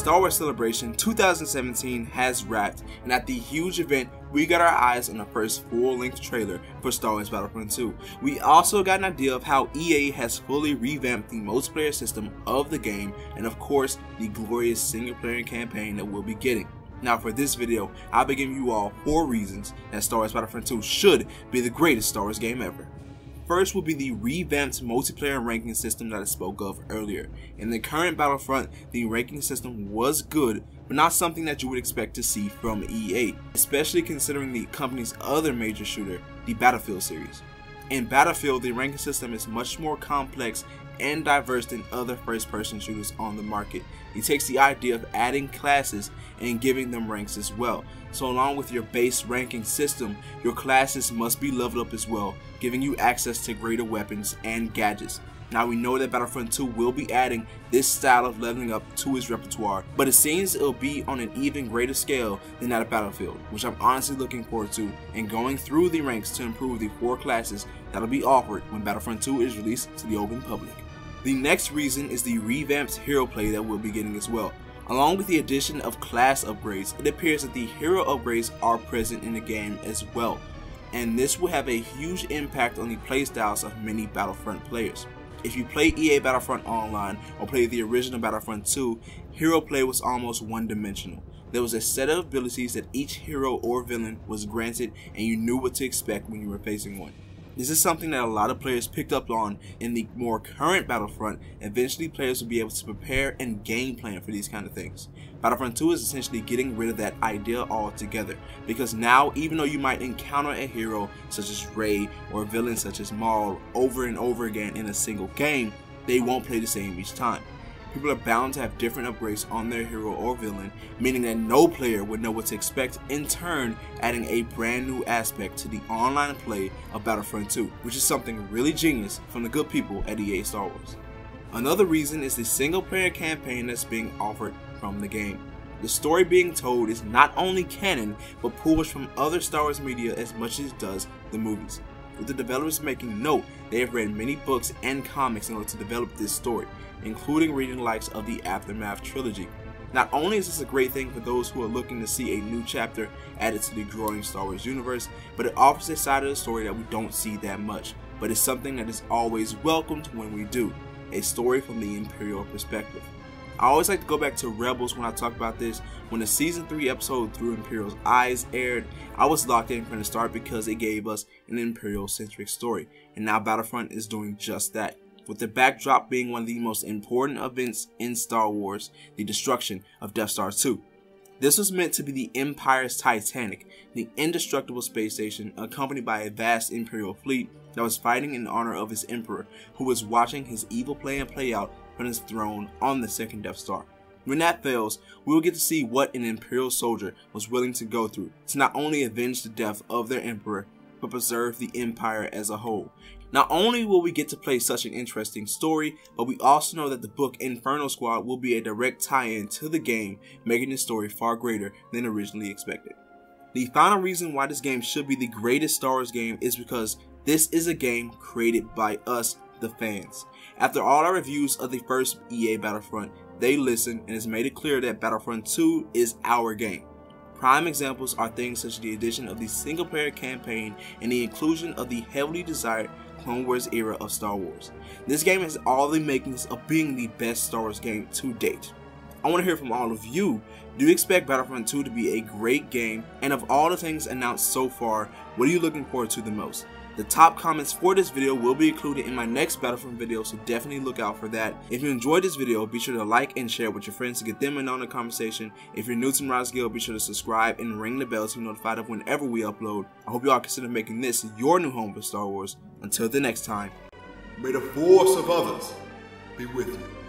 Star Wars Celebration 2017 has wrapped, and at the huge event, we got our eyes on the first full-length trailer for Star Wars Battlefront 2. We also got an idea of how EA has fully revamped the multiplayer system of the game, and of course, the glorious single-player campaign that we'll be getting. Now for this video, I'll be giving you all 4 reasons that Star Wars Battlefront 2 should be the greatest Star Wars game ever. First will be the revamped multiplayer ranking system that I spoke of earlier. In the current Battlefront, the ranking system was good, but not something that you would expect to see from EA, especially considering the company's other major shooter, the Battlefield series. In Battlefield, the ranking system is much more complex and diverse than other first-person shooters on the market. It takes the idea of adding classes and giving them ranks as well. So along with your base ranking system, your classes must be leveled up as well, giving you access to greater weapons and gadgets. Now we know that Battlefront 2 will be adding this style of leveling up to its repertoire, but it seems it'll be on an even greater scale than that of Battlefield, which I'm honestly looking forward to, and going through the ranks to improve the 4 classes that'll be offered when Battlefront 2 is released to the open public. The next reason is the revamped hero play that we'll be getting as well. Along with the addition of class upgrades, it appears that the hero upgrades are present in the game as well, and this will have a huge impact on the playstyles of many Battlefront players. If you play EA Battlefront Online or play the original Battlefront 2, hero play was almost one-dimensional. There was a set of abilities that each hero or villain was granted, and you knew what to expect when you were facing one. This is something that a lot of players picked up on in the more current Battlefront. Eventually players will be able to prepare and game plan for these kind of things. Battlefront 2 is essentially getting rid of that idea altogether, because now even though you might encounter a hero such as Rey or a villain such as Maul over and over again in a single game, they won't play the same each time. People are bound to have different upgrades on their hero or villain, meaning that no player would know what to expect, in turn adding a brand new aspect to the online play of Battlefront 2, which is something really genius from the good people at EA Star Wars. Another reason is the single player campaign that's being offered from the game. The story being told is not only canon, but pulls from other Star Wars media as much as it does the movies. With the developers making note, they have read many books and comics in order to develop this story, including reading the likes of the Aftermath trilogy. Not only is this a great thing for those who are looking to see a new chapter added to the growing Star Wars universe, but it offers a side of the story that we don't see that much, but it's something that is always welcomed when we do, a story from the Imperial perspective. I always like to go back to Rebels when I talk about this. When the Season 3 episode Through Imperial's Eyes aired, I was locked in from the start because it gave us an Imperial-centric story, and now Battlefront is doing just that, with the backdrop being one of the most important events in Star Wars, the destruction of Death Star 2. This was meant to be the Empire's Titanic, the indestructible space station accompanied by a vast Imperial fleet that was fighting in honor of his Emperor, who was watching his evil plan play out from his throne on the second Death Star. When that fails, we will get to see what an Imperial soldier was willing to go through to not only avenge the death of their Emperor, but preserve the Empire as a whole. Not only will we get to play such an interesting story, but we also know that the book Inferno Squad will be a direct tie-in to the game, making the story far greater than originally expected. The final reason why this game should be the greatest Star Wars game is because this is a game created by us, the fans. After all our reviews of the first EA Battlefront, they listened and has made it clear that Battlefront 2 is our game. Prime examples are things such as the addition of the single player campaign and the inclusion of the heavily desired Clone Wars era of Star Wars. This game has all the makings of being the best Star Wars game to date. I want to hear from all of you. Do you expect Battlefront 2 to be a great game? And of all the things announced so far, what are you looking forward to the most? The top comments for this video will be included in my next Battlefront video, so definitely look out for that. If you enjoyed this video, be sure to like and share with your friends to get them in on the conversation. If you're new to Marauders Guild, be sure to subscribe and ring the bell to be notified of whenever we upload. I hope you all consider making this your new home for Star Wars. Until the next time, may the force of others be with you.